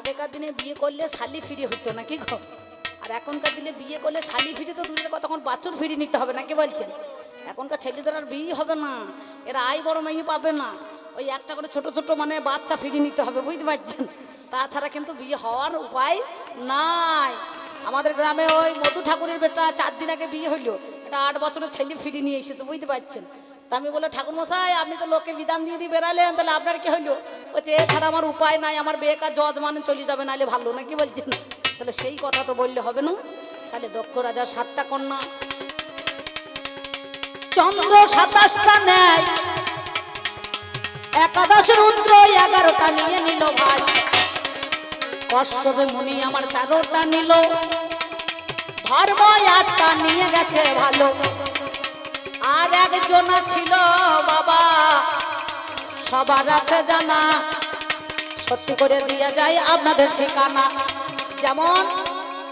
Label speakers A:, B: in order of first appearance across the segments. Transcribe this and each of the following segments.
A: আগেকার দিনে বিয়ে করলে শালি ফিরে হতো নাকি গো? আর এখনকার দিনে বিয়ে করলে শালি ফিরে তো দূরের কথা, তখন বাছুর ফিরে নিতে হবে নাকি বলছেন? এখনকার ছেলেদের আর বিয়ে হবে না, এরা আয় বড় মেয়ে পাবে না, ওই একটা করে ছোট ছোট মানে বাচ্চা ফিরিয়ে নিতে হবে, বুঝতে পারছেন? তাছাড়া কিন্তু বিয়ে হওয়ার উপায় নাই। আমাদের গ্রামে ওই মধু ঠাকুরের বেটা 4 দিন আগে বিয়ে হইলো, এটা 8 বছরের ছেলে ফিরিয়ে নিয়ে এসেছে, বুঝতে পারছেন? তা আমি বলে, ঠাকুর মশাই আপনি তো লোকে বিধান দিয়ে দিয়ে বেড়ালেন, তাহলে আপনার কি হইলো? বলছে এছাড়া আমার উপায় নাই, আমার বেকার জজ মানে চলে যাবে, নাহলে ভালো নাকি বলছেন? তাহলে সেই কথা তো বললে হবে না। তাহলে দক্ষ রাজার 7টা কন্যা, চন্দ্র 27টা নেয়, একাদশ রুদ্র 11টা নিয়ে নিল ভাই, কশ্যপে মুনি আমার 13টা নিল, ধর্ম 8টা নিয়ে গেছে ভালো, আর একজন ছিল বাবা সবার আছে জানা, সত্যি করে দিয়ে যায় আপনাদের ঠিকানা। যেমন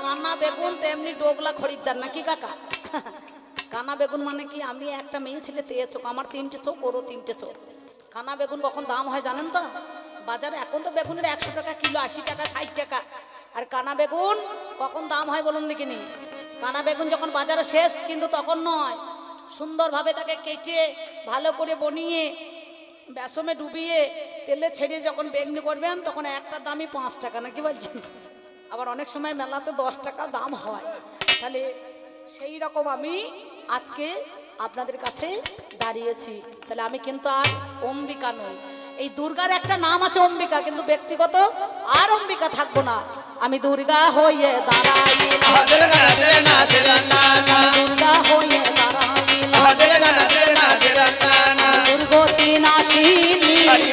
A: কানা বেগুন তেমনি ডোগলা খরিদ্দার নাকি কাকা? কানা বেগুন মানে কি, আমি একটা মেয়ে ছেলে 3 চোখ, আমার 3টে চোখ, ওরও 3টে চোখ। কানা বেগুন কখন দাম হয় জানেন তো? বাজারে এখন তো বেগুনের 100 টাকা কিলো, 80 টাকা, 60 টাকা। আর কানা বেগুন কখন দাম হয় বলুন দেখিনি? কানা বেগুন যখন বাজারে শেষ, কিন্তু তখন নয়, সুন্দরভাবে তাকে কেটে ভালো করে বনিয়ে বেসমে ডুবিয়ে তেলে ছেড়ে যখন বেগনি করবেন, তখন একটা দামই 5 টাকা নাকি বলছেন? আবার অনেক সময় মেলাতে 10 টাকা দাম হয়। তাহলে সেই রকম আমি আজকে আপনাদের কাছে দাঁড়িয়েছি। তাহলে আমি কিন্তু আর অম্বিকা নই। এই দুর্গার একটা নাম আছে অম্বিকা, কিন্তু ব্যক্তিগত আর অম্বিকা থাকবো না। আমি দুর্গা হয়ে দাঁড়াইলাম, দুর্গা হয়ে দাঁড়াইলাম, দুর্গতি নাশিনী, আমি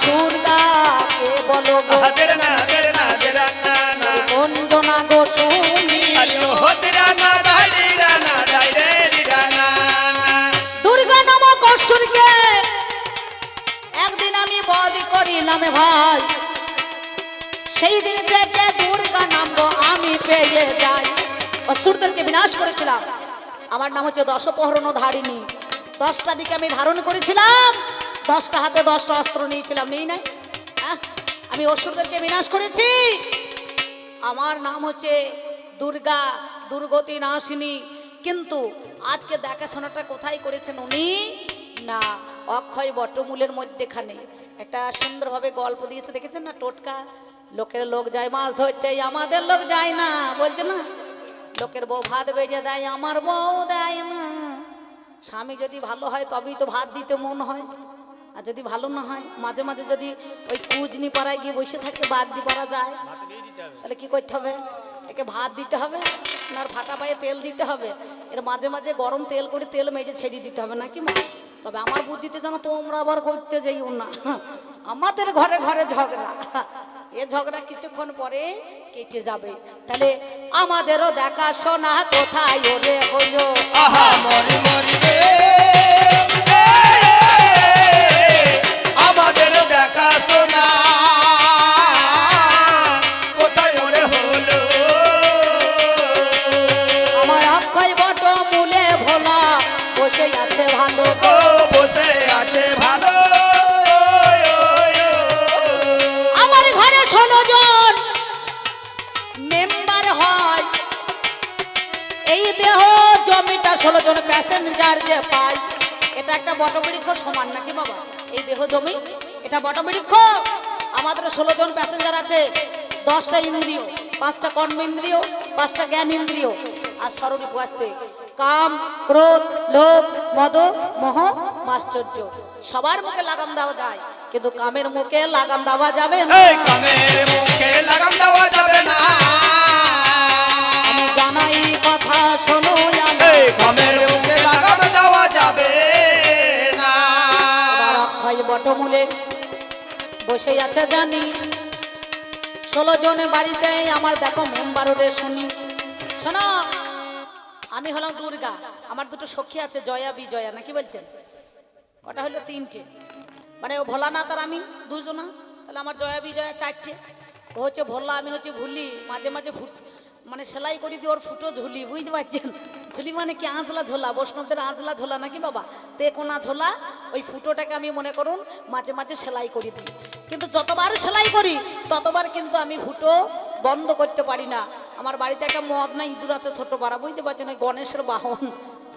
A: দুর্গাকে বলো গো অঞ্জনা গো শুনি। দুর্গা নামক অসুরকে একদিন আমি বধ করিলাম ভাই, সেই দিন থেকে দুর্গা নাম আমি পেয়ে যাই। অসুরদেরকে বিনাশ করেছিলাম, আমার নাম হচ্ছে দশপ্রহরণ ধারিণী। 10টা দিকে আমি ধারণ করেছিলাম, 10টা হাতে 10টা অস্ত্র নিয়েছিলাম, নেই নাই? আমি অসুরদেরকে বিনাশ করেছি। আমার নাম হচ্ছে দুর্গা, দুর্গতি নাশিনী। কিন্তু আজকে দেখাশোনাটা কোথায় করেছেন উনি? না, অক্ষয় বটমূলের মধ্যেখানে একটা সুন্দরভাবে গল্প দিয়েছে, দেখেছেন না? টোটকা, লোকের লোক যায় মাছ ধরতে, আমাদের লোক যায় না, বলছে না? লোকের বউ ভাত বেজে দেয়, আমার বউ দেয় না। স্বামী যদি ভালো হয় তবেই তো ভাত দিতে মন হয়, আর যদি ভালো না হয়, মাঝে মাঝে যদি ওই কুজনি পাড়ায় গিয়ে বসে থাকে, বাদ দিয়ে পারা যায়, তাহলে কি করতে হবে? একে ভাত দিতে হবে, না ফাটা পায়ে তেল দিতে হবে, এর মাঝে মাঝে গরম তেল করে তেল মেজে ছেড়ে দিতে হবে নাকি মা? তবে আমার বুদ্ধিতে যেন তোমরা আবার করতে যাইও না, আমাদের ঘরে ঘরে ঝগড়া, এ ঝগড়া কিছুক্ষণ পরে কেটে যাবে। তাহলে আমাদেরও দেখাশোনা কোথায় ওরে হলো,
B: আমাদেরও দেখাশোনা কোথায় ওরে হলো।
A: আমার অক্ষয় বটমূলে ভোলা বসে আছে ভালো,
B: বসে আছে ভালো।
A: আমার ঘরে 16 জন মেম্বার হয়, এই দেহ জমিটা 16 জন প্যাসেঞ্জার যে পায়, এটা একটা বটবৃক্ষ সমান নাকি বাবা? এই দেহ জমি এটা বটবৃক্ষ। আমাদের 16 জন প্যাসেঞ্জার আছে, 10টা ইন্দ্রিয়, 5টা কর্মেন্দ্রিয়, 5টা জ্ঞান ইন্দ্রিয়, আর সরণি পুয়াস্তে কাম, ক্রোধ, লোভ, মদ, মোহ, মাশ্চর্য। সবার মুখে লাগাম দেওয়া যায়, কিন্তু কামের মুখে লাগাম দেওয়া যাবে না।
B: কামের মুখে লাগাম দেওয়া যাবে না।
A: আমি জানাই কথা শোনো,
B: কামের মুখে লাগাম দেওয়া যাবে না।
A: অক্ষয় বটমূলে বসে আছে জানি, 16 জন বাড়িতে আমার দেখো মেম্বার ওরে শুনি। শোনো, আমি হলাম দুর্গা, আমার 2টো সখী আছে, জয়া বিজয়া নাকি বলছেন? কটা হলো? 3টে, মানে ও ভোলানাথ আর আমি 2 জনা। তাহলে আমার জয়া বিজয়া 4টে। ও হচ্ছে ভোলা, আমি হচ্ছে ভুলি, মাঝে মাঝে মানে সেলাই করে দিই ওর ফুটো ঝুলি, বুঝতে পারছেন? ঝুলি মানে কি আঁচলা ঝোলা, বৈষ্ণবদের আঁচলা ঝোলা নাকি বাবা, তে কোনা ঝোলা, ওই ফুটোটাকে আমি মনে করুন মাঝে মাঝে সেলাই করে দিই, কিন্তু যতবার সেলাই করি ততবার কিন্তু আমি ফুটো বন্ধ করতে পারি না। আমার বাড়িতে একটা মদ না ইঁদুর আছে ছোট পাড়া, বুঝতে পারছেন, ওই গণেশের বাহন,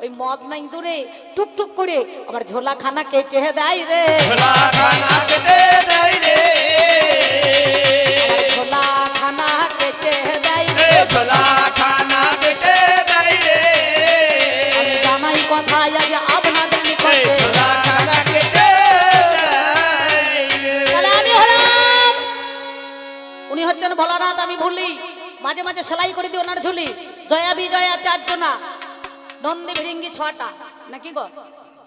A: ওই মদ না ইঁদুরে টুকটুক করে আমার ঝোলাখানা কেটে দেয় রে,
B: ঝোলাখানা কেটে দেয় রে,
A: আমার ঝোলাখানা কেটে দেয় রে,
B: ঝোলাখানা কেটে দেয় রে,
A: আমি জানাই কথা আজ আপনাদের নিকটে।
B: ঝোলাখানা কেটে দেয় রে।
A: তাহলে আমি হলাম, উনি হচ্ছেন ভোলানাথ, আমি ভুলি, মাঝে মাঝে সেলাই করে দিই ওনার ঝুলি। জয়া বিজয়া 4 জনা, নন্দী ভিরিঙ্গি 6টা নাকি গো,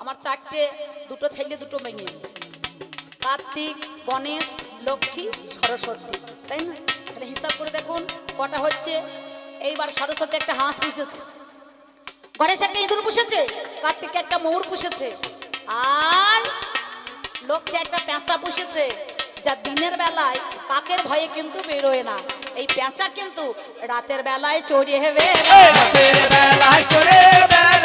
A: আমার 4টে, 2টো ছেলে 2টো মেয়ে, কার্তিক, গণেশ, লক্ষ্মী, সরস্বতী, তাই না? তাহলে হিসাব করে দেখুন কটা হচ্ছে। এইবার সরস্বতী একটা হাঁস পুষেছে, গণেশ একটা ইঁদুর পুষেছে, কার্তিক একটা ময়ূর পুষেছে, আর লক্ষ্মী একটা পেঁচা পুষেছে, যা দিনের বেলায় কাকের ভয়ে কিন্তু বেরোয় না। এই পেঁচা কিন্তু রাতের বেলায় চড়ে হেবে,
B: রাতের বেলায় চড়ে বেড়ায়,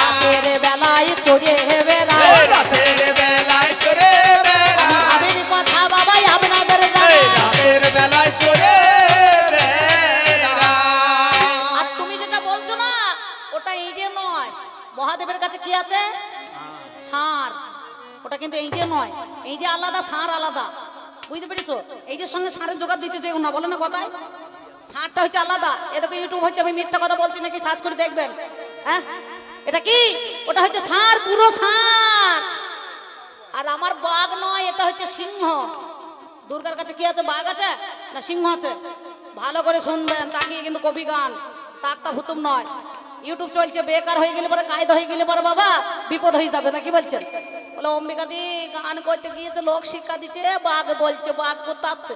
A: রাতের বেলায় চড়ে হেবে,
B: রাতের বেলায় চড়ে বেড়ায়,
A: আবের কথা বাবাই আপনাদের জানা।
B: রাতের বেলায় চড়ে বেড়ায়।
A: আর তুমি যেটা বলছো না ওটা ইঁদে নয়, মহাদেবের কাছে কি আছে? ষাঁড়। ওটা কিন্তু ইঁদে নয়, ইঁদে আলাদা, ষাঁড় আলাদা, বুঝতে পেরেছো? এইটার সঙ্গে ষাঁড়ের জোগাড় দিতে চাই না, বলো না কথায়, ষাঁড়টা হচ্ছে আলাদা। এ দেখো ইউটিউব হচ্ছে, আমি মিথ্যা কথা বলছি নাকি সার্চ করে দেখবেন। হ্যাঁ, এটা কি? ওটা হচ্ছে ষাঁড়, পুরো ষাঁড়। আর আমার বাঘ নয়, এটা হচ্ছে সিংহ। দুর্গার কাছে কি আছে? বাঘ আছে না সিংহ আছে? ভালো করে শুনবেন, তাকিয়ে কিন্তু কবি গান, তাকতা হুচুম নয়। ইউটিউব চলছে, বেকার হয়ে গেলে পরে, কায়দা হয়ে গেলে পরে বাবা বিপদ হয়ে যাবে, না কি বলছেন? বলে অম্বিকা দি গান করতে গিয়েছে, লোক শিক্ষা দিচ্ছে, বাঘ বলছে, বাঘ কোথাচ্ছে।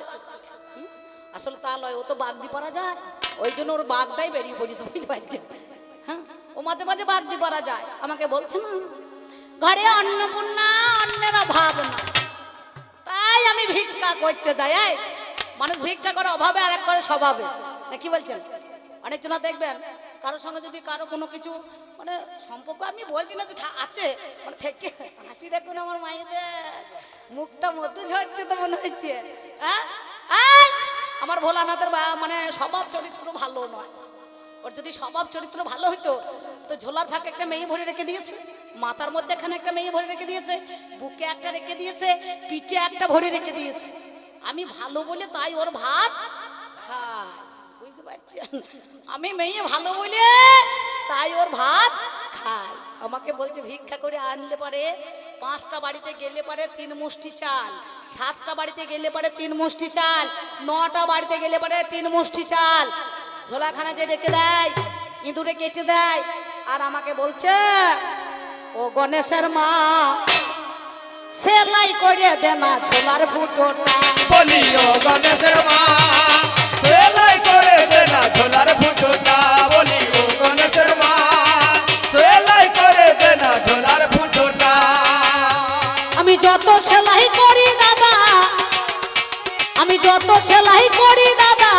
A: আসলে তা লয়, ও তো বাঘ দি পারা যায়, ওই জন্য ওর বাঘটাই বেরিয়ে পড়েছে, বুঝতে পারছেন? হ্যাঁ, ও মাঝে মাঝে বাঘ দি পারা যায়। আমাকে বলছে না ঘরে অন্নপূর্ণা, অন্যের অভাব না, তাই আমি ভিক্ষা করতে যাই। এই মানুষ ভিক্ষা করে অভাবে আর এক করে স্বভাবে, না কি বলছেন? অনেকজনা দেখবেন কারোর সঙ্গে যদি কারো কোনো কিছু মানে সম্পর্ক, আমি বলছি না যে আছে, মানে থেকে হাসি দেখুন আমার মায়েদের মুখটা মধ্যে ঝরছে তো মনে হচ্ছে। হ্যাঁ, আমার ভোলানাথের মানে স্বভাব চরিত্র ভালো নয়। ওর যদি স্বভাব চরিত্র ভালো হইতো তো ঝোলার ফাঁকে একটা মেয়ে ভরে রেখে দিয়েছে, মাথার মধ্যে এখানে একটা মেয়ে ভরে রেখে দিয়েছে, বুকে একটা রেখে দিয়েছে, পিঠে একটা ভরে রেখে দিয়েছে। আমি ভালো বলে তাই ওর ভাত খায়, বুঝতে পারছেন? আমি মেয়ে ভালো বলে তাই ওর ভাত খায়। আমাকে বলছে ভিক্ষা করে আনলে পারে 5টা বাড়িতে গেলে পারে 3 মুষ্টি চাল, 7টা বাড়িতে গেলে পারে 3 মুষ্টি চাল, 9টা বাড়িতে গেলে পারে 3 মুষ্টি চাল। ঝোলাখানা যে রেখে দেয়, ইঁদুরে কেটে দেয়। আর আমাকে বলছে ও গণেশের মা, সেলাই করে দে না ঝোলার ফুটোটা।
B: বলি ও গণেশের মা, সেলাই করে দে না ঝোলার ফুটোটা। বলি ও গণেশের মা, সেলাই করে দে না ঝোলার ফুটোটা।
A: আমি যত সেলাই করি দাদা, আমি যত সেলাই করি দাদা,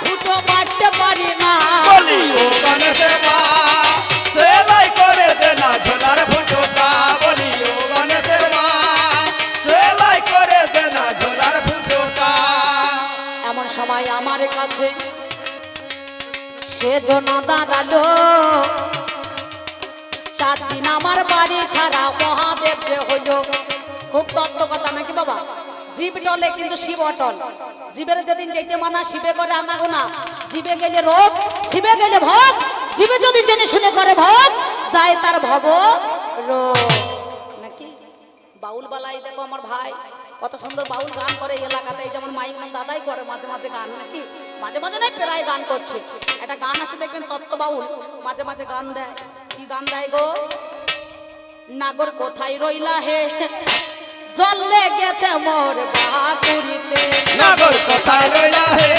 A: ফুটো মারতে পারি না।
B: বলি ও গণেশের মা, সেলাই করে দে না ঝোলার ফুটোটা। বলি ও গণেশের মা, সেলাই করে দে না ঝোলার ফুটোটা।
A: এমন সময় আমার কাছে সে জনা দাঁড়ালো, 4 দিন আমার বাড়ি ছাড়া মহাদেব যে হইল। খুব তত্ত্ব কথা নাকি বাবা? জীব টলে কিন্তু শিব অটল। জীবের যেদিন যেতে মানা, শিবে করে আনাগোনা। জীবে গেলে রোগ, শিবে গেলে ভোগ। জীবে যদি জেনে শুনে করে ভোগ, যায় তার ভব রোগ, নাকি? বাউল বালাই দেখো আমার ভাই কত সুন্দর বাউল গান করে এই এলাকাতে। এই যেমন মাইক দাদাই করে মাঝে মাঝে গান, নাকি? মাঝে মাঝে নাই, প্রায় গান করছে। একটা গান আছে দেখবেন তত্ত্ব বাউল, মাঝে মাঝে গান দেয়। কি গান দেয় গো? নাগর কোথায় রইলা হে, জলে গেছে মোর বাকুড়িতে।
B: নাগর কোথায় রইলা হে,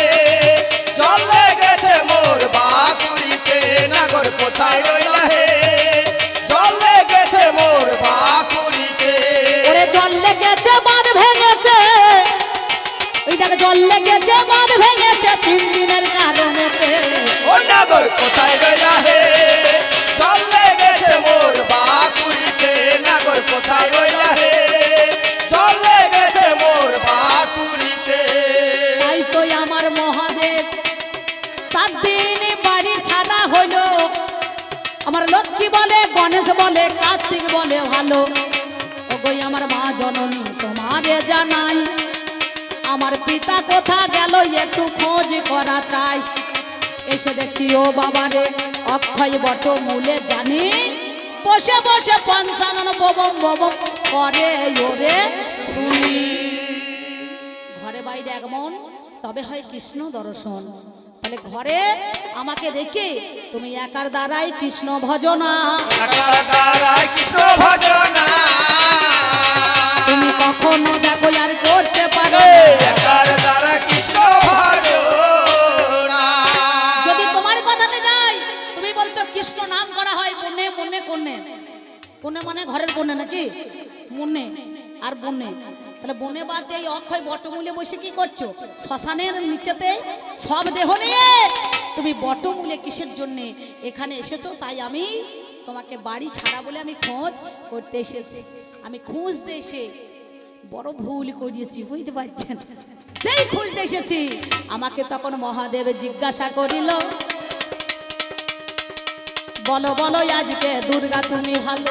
B: চলে গেছে মোর বাকুড়িতে। নাগর কোথায় রইলা হে, চলে গেছে মোর বাকুড়িতে।
A: ওরে জল লেগেছে, বাঁধ ভেঙেছে, ওই দেখে জল লেগেছে, বাঁধ ভেঙেছে 3 দিনের কারণেতে।
B: ও ও নাগর কোথায় রইলা হে চলে গেছে মোর বাকুড়িতে নাগর কোথায় রইলা হে চলে গেছে মোর বাকুড়িতে
A: তাই তো আমার মহাদেব 7 দিন বাড়ি ছাড়া হলো আমার লক্ষ্মী বলে গণেশ বলে কার্তিক বলে ভালো ওগোই আমার মা জননী তোমারে জানাই আমার পিতা কোথা গেল একটু খোঁজ করা চাই এসে দেখছি ও বাবারে অক্ষয় বট মূলে জানি বসে বসে পঞ্চানন ববম ববম করে ওরে শুনি ঘরে বাইরে একমন তবে হয় কৃষ্ণ দর্শন তাহলে ঘরে আমাকে রেখে তুমি একার দ্বারাই কৃষ্ণ ভজনা
B: একার দ্বারাই কৃষ্ণ ভজনা
A: তুমি কখনো দেখো আর করতে পারো
B: একার দ্বারা কৃষ্ণ ভজনা
A: যদি তোমার কথাতে যাই তুমি বলছো কৃষ্ণ নাম করা হয় বনে মনে কোনে কোনে মানে ঘরের কোনে নাকি মনে আর বনে তাহলে বনে বাদ দিয়ে এই অক্ষয় বটমূলে বসে কি করছো শ্মশানের নিচেতে সব দেহ নিয়ে তুমি বটমূলে কিসের জন্য এখানে এসেছো তাই আমি তোমাকে বাড়ি ছাড়া বলে আমি খোঁজ করতে এসেছি আমি খুঁজতে এসে বড় ভুল করিয়েছি বুঝতে পারছেন যেই খুঁজতে এসেছি আমাকে তখন মহাদেব জিজ্ঞাসা করিল বলো বলো আজকে দুর্গা তুমি ভালো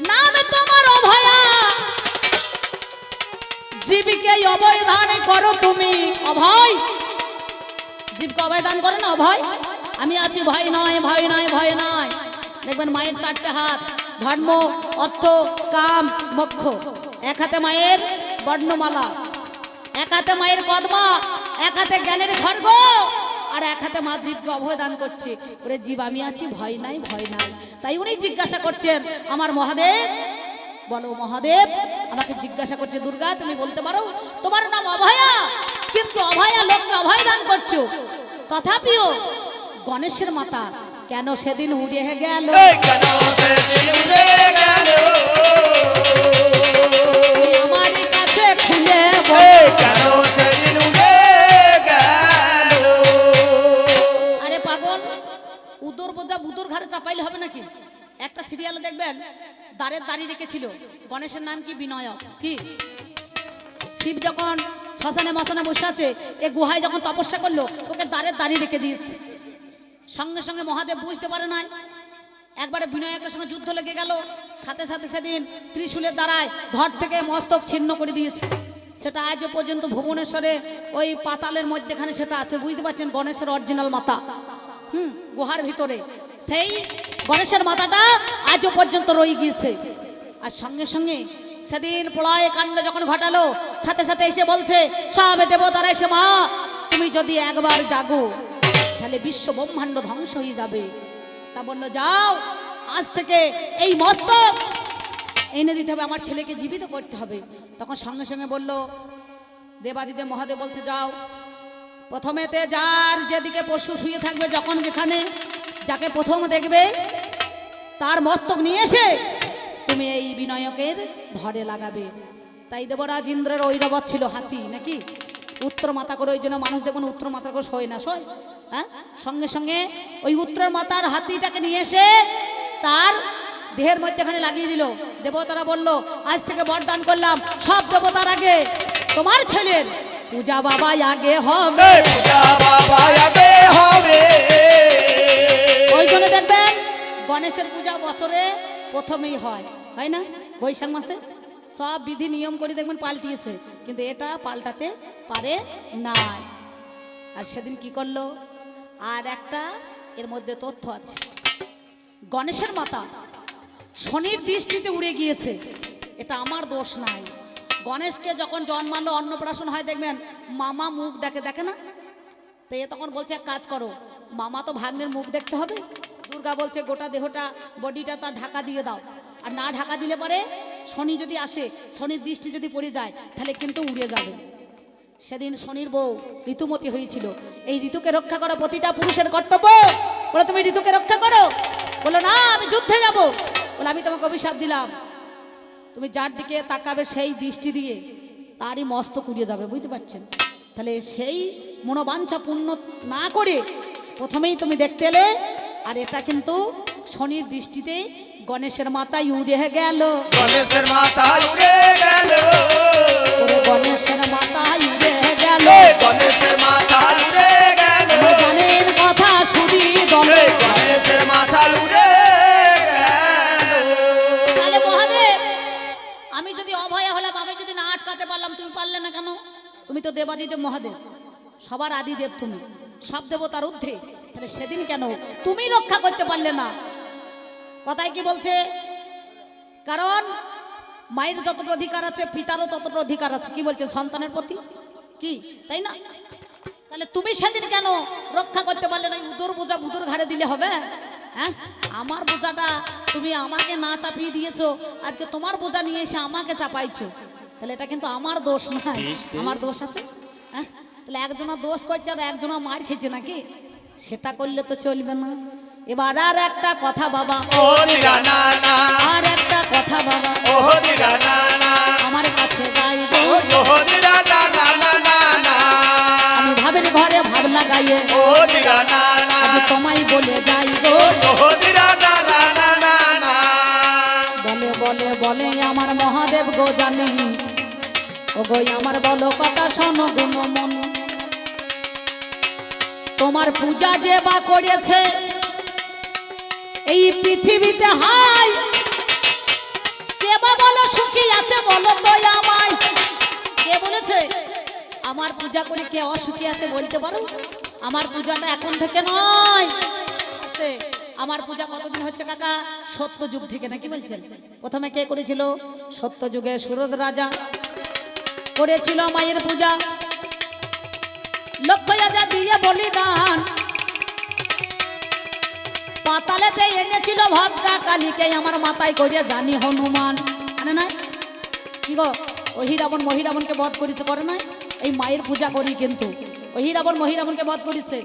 A: নাম তোমার অভয়া জীবকে অভয় দান করো তুমি অভয় জীবকে অভয় দান করো না অভয় আমি আছি ভয় নয় ভয় নয় ভয় নয় দেখবেন মায়ের 4টে হাত ধর্ম অর্থ কাম মোক্ষ এক হাতে মায়ের বর্ণমালা এক হাতে মায়ের কদমা এক হাতে জ্ঞানের খড়গ আর এক হাতে মা জীবকে অভয় দান করছে ওরে জীব আমি আছি ভয় নাই ভয় নাই তাই উনি জিজ্ঞাসা করছেন আমার মহাদেব বলো মহাদেব আমাকে জিজ্ঞাসা করছে দুর্গা তুমি বলতে পারো তোমার নাম অভয়া কিন্তু অভয়া লোককে অভয় দান করছো তথাপিও গণেশের মাতা কেন সেদিন উড়ে গেল
B: কেন সেদিন উড়ে গেল
A: আমার কাছে খুলে
B: কেন সেদিন উড়ে গেল
A: আরে পাগল উদর বোঝা বুদর ঘাড়ে চাপাইলে হবে নাকি একটা সিরিয়াল দেখবেন দ্বারের দাড়ি রেখেছিল গণেশের নাম কি বিনায়ক কি শিব যখন শ্মশানে মশানে বসে আছে এ গুহায় যখন তপস্যা করলো ওকে দ্বারের দাড়ি রেখে দিয়েছে সঙ্গে সঙ্গে মহাদেব বুঝতে পারে নাই একবারে বিনায়কের সঙ্গে যুদ্ধ লেগে গেল সাথে সাথে সেদিন ত্রিশূলের দ্বারায় ধর থেকে মস্তক ছিন্ন করে দিয়েছে সেটা আজও পর্যন্ত ভুবনেশ্বরে ওই পাতালের মধ্যেখানে সেটা আছে বুঝতে পারছেন গণেশের অরিজিনাল মাথা গুহার ভিতরে সেই গণেশের মাথাটা আজও পর্যন্ত রয়ে গিয়েছে আর সঙ্গে সঙ্গে সেদিন প্রলয় কাণ্ড যখন ঘটালো সাথে সাথে এসে বলছে সব দেবতারা এসে মা তুমি যদি একবার জাগো তাহলে বিশ্ব ব্রহ্মাণ্ড ধ্বংস হয়ে যাবে তা বললো যাও আজ থেকে এই মস্তক এনে দিতে হবে আমার ছেলেকে জীবিত করতে হবে তখন সঙ্গে সঙ্গে বলল দেবাদিদেব মহাদেব বলছে যাও প্রথমেতে যার যেদিকে পশু শুয়ে থাকবে যখন যেখানে যাকে প্রথম দেখবে তার মস্তক নিয়ে এসে তুমি এই বিনায়কের ধরে লাগাবে তাই দেবরাজ ইন্দ্রের ঐরবত ছিল হাতি নাকি উত্তর মাথা করে ওই জন্য মানুষ দেখুন উত্তর মাথা করে শোয় না শোয় হ্যাঁ সঙ্গে সঙ্গে ওই উত্তর মাথার হাতিটাকে নিয়ে এসে তার দেহের মধ্যেখানে লাগিয়ে দিল দেবতারা বলল আজ থেকে বরদান করলাম সব দেবতার আগে তোমার ছেলের পূজা বাবা আগে হবে ওই জন্য দেখবেন গণেশের পূজা বছরে প্রথমেই হয় না বৈশাখ মাসে সব বিধি নিয়ম করে দেখবেন পাল্টিয়েছে কিন্তু এটা পাল্টাতে পারে না আর সেদিন কি করলো আর একটা এর মধ্যে তথ্য আছে গণেশের মাতা শনির দৃষ্টিতে উড়ে গিয়েছে এটা আমার দোষ নাই গণেশকে যখন জন্মালো অন্নপ্রাশন হয় দেখবেন মামা মুখ দেখে না তো এ তখন বলছে এক কাজ করো মামা তো ভাগ্নের মুখ দেখতে হবে দুর্গা বলছে গোটা দেহটা বডিটা তার ঢাকা দিয়ে দাও আর না ঢাকা দিলে পরে শনি যদি আসে শনির দৃষ্টি যদি পড়ে যায় তাহলে কিন্তু উড়ে যাবে সেদিন শনির বউ ঋতুমতি হয়েছিল এই ঋতুকে রক্ষা করা প্রতিটা পুরুষের কর্তব্য বলে তুমি ঋতুকে রক্ষা করো বলো না আমি যুদ্ধে যাব বলে আমি তোমাকে অভিশাপ দিলাম তুমি যার দিকে তাকাবে সেই দৃষ্টি দিয়ে তারই মস্তক উড়িয়ে যাবে বুঝতে পারছেন তাহলে সেই মনোবাঞ্ছা পূর্ণ না করে প্রথমেই তুমি দেখতে এলে, আর এটা কিন্তু শনির দৃষ্টিতে গণেশের মাথায় উড়ে গেল,
B: গণেশের মাথা উড়ে গেল,
A: ওরে গণেশের মাথায় উড়ে গেল,
B: গণেশের মাথা উড়ে গেল,
A: জানেন কথা শুধু দলে।
B: গণেশের মাথা উড়ে গেল।
A: তাহলে মহাদেব, আমি যদি অভয়া হলাম, আমি যদি না আটকাতে পারলাম, তুমি পারলে না কেন? তুমি তো দেবাদিদেব মহাদেব, সবার আদিদেব তুমি, সব দেবতার ঊর্ধ্বে, তাহলে সেদিন কেন তুমি রক্ষা করতে পারলে না? কথায় কি বলছে? কারণ মায়ের যতটা অধিকার আছে পিতারও ততটা অধিকার আছে, কি বলছে সন্তানের প্রতি, কি তাই না? তাহলে তুমি সেদিন কেন রক্ষা করতে পারলে না? উদর বোঝা বুদুর ঘাড়ে দিলে হবে? হ্যাঁ, আমার বোঝাটা তুমি আমাকে না চাপিয়ে দিয়েছো, আজকে তোমার বোঝা নিয়ে এসে আমাকে চাপাইছো, তাহলে এটা কিন্তু আমার দোষ নয়, আমার দোষ আছে। হ্যাঁ, তাহলে একজনের দোষ করছে আর একজনের মার খেয়েছে নাকি? সেটা করলে তো চলবে না। এবার আর একটা কথা বাবা,
B: ও দিরা না না,
A: আর একটা কথা বাবা,
B: ও দিরা না না,
A: আমার কাছে যাইব,
B: ও দিরা না না না না না,
A: আমি ভাবের ঘরে ভাব লাগাইয়ে
B: ও দিরা না না,
A: আজ তোমায় বলে যাইব,
B: ও দিরা না না না না না,
A: বলে বলে বলে আমার মহাদেব গো জানি, ও গো আমার বলো কথা শোনো গুণমন, তোমার পূজা যে বা করেছে এই পৃথিবীতে, হাই কে বা বলো সুখী আছে বলো তো আমায়, কে বলেছে আমার পূজা করে কে অসুখী আছে বলতে পারো? আমার পূজাটা এখন থেকে নয়, আমার পূজা কতদিন হচ্ছে কাকা? সত্য যুগ থেকে, নাকি বলছেন? প্রথমে কে করেছিল? সত্য যুগে সুরদ রাজা করেছিল মায়ের পূজা, লক্ষ রাজা দিয়ে বলিদান, পাতালেতে এনেছিল ভদ্রা কালীকে আমার মাথায় করিয়া জানি হনুমান, মানে না কি গো? ওই রাবণ মহিরাবণকে বধ করেছে, করে নাই? এই মায়ের পূজা করি, কিন্তু ওই রাবণ মহিরাবণকে বধ করেছে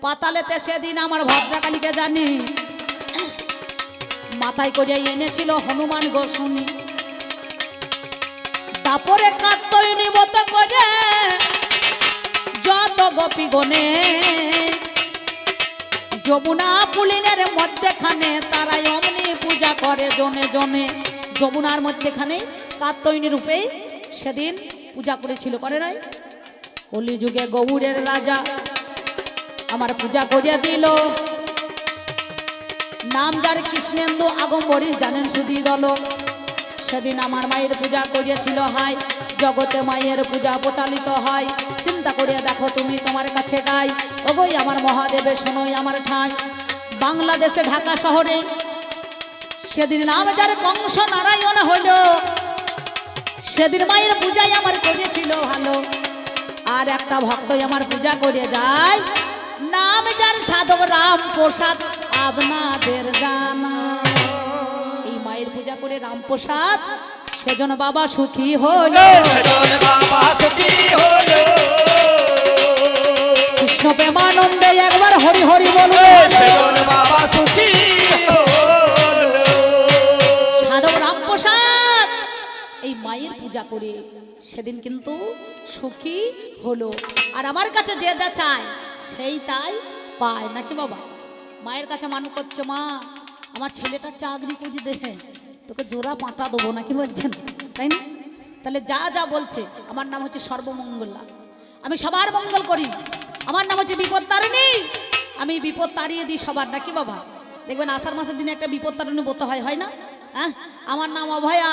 A: পাতালেতে, সেদিন আমার ভদ্রা কালীকে জানি মাথায় করিয়া এনেছিল হনুমান গো শুনি, তারপরে কাত্তই নিবত করে যত গোপী গনে, যমুনা পুলিনের মধ্যেখানে তারাই অমনি পূজা করে জনে জনে, যমুনার মধ্যেখানে কাত্তয়নী রূপে সেদিন পূজা করেছিল, করে নাই? কলিযুগে গৌড়ের রাজা আমার পূজা করিয়া দিল, নাম যার কৃষ্ণেন্দু আগম্বরীশ জানেন সুধী দল, সেদিন আমার মায়ের পূজা করিয়াছিল, হাই জগতে মায়ের পূজা প্রচালিত হয়, চিন্তা করিয়া দেখো তুমি, তোমার কাছে গাই, ওগোই আমার মহাদেবের শোনোই আমার ঠাঁই, বাংলাদেশে ঢাকা শহরে সেদিন নাম যার কংস নারায়ণ হইল, সেদিন মায়ের পূজাই আমার করিয়েছিল ভালো, আর একটা ভক্তই আমার পূজা করে যায়, নাম যার সাধক রাম প্রসাদ আপনাদের জানা, এই মায়ের পূজা করে রাম প্রসাদ সেজন বাবা সুখী হলো,
B: সেজন বাবা সুখী হলো,
A: কৃষ্ণ প্রেমানন্দে একবার হরি হরি বলুন,
B: সেজন বাবা সুখী হলো,
A: সাধক রাম প্রসাদ এই মায়ের পূজা করে সেদিন কিন্তু সুখী হলো, আর আমার কাছে যে যা চায় সেই তাই পায়, নাকি বাবা? মায়ের কাছে মানুষ করছে, মা আমার ছেলেটা চাকরি করে দে, তোকে জোড়া পাটা দেবো, নাকি বলছেন? তাই না? তাহলে যা যা বলছে, আমার নাম হচ্ছে সর্বমঙ্গলা, আমি সবার মঙ্গল করি, আমার নাম হচ্ছে বিপদ তারিণী, আমি বিপদ তাড়িয়ে দিই সবার, নাকি বাবা? দেখবেন আষাঢ় মাসের দিনে একটা বিপদ তারিণী ব্রত হয়, হয় না? হ্যাঁ, আমার নাম অভয়া।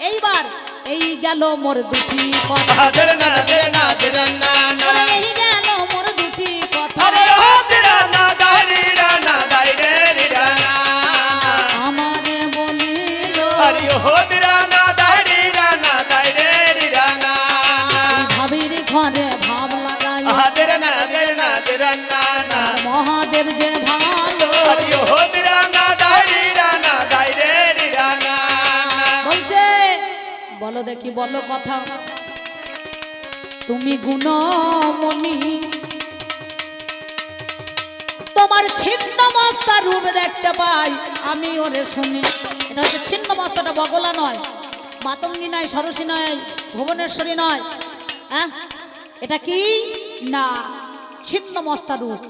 A: এইবার এই গেল মোর দুটি কথা,
B: দিরা না দিরা না দিরা না না,
A: ওরে এই গেল মোর দুটি কথা,
B: আরে ও দিরা না দারিরা না দাইরে দিরা না,
A: আমারে বলিল
B: আরে ও দিরা না দারিরা না দাইরে দিরা না,
A: ভাবির ঘরে ভাব লাগাই,
B: দিরা না দিরা না দিরা না না,
A: মহাদেব যে ভালো,
B: আরে ও দিরা না দারিরা না দাইরে দিরা না,
A: বলছে বলো দেখি বলো কথা, তুমি গুণমণি তোমার ছিন্ন মস্তা রূপ দেখতে পাই আমি ওরে শুনি, এটা হচ্ছে ছিন্ন মস্তাটা বগলা নয়, মাতঙ্গী নয়, সরসী নয়, ভুবনেশ্বরী নয়, হ্যাঁ এটা কি না ছিন্ন মস্তা রূপ।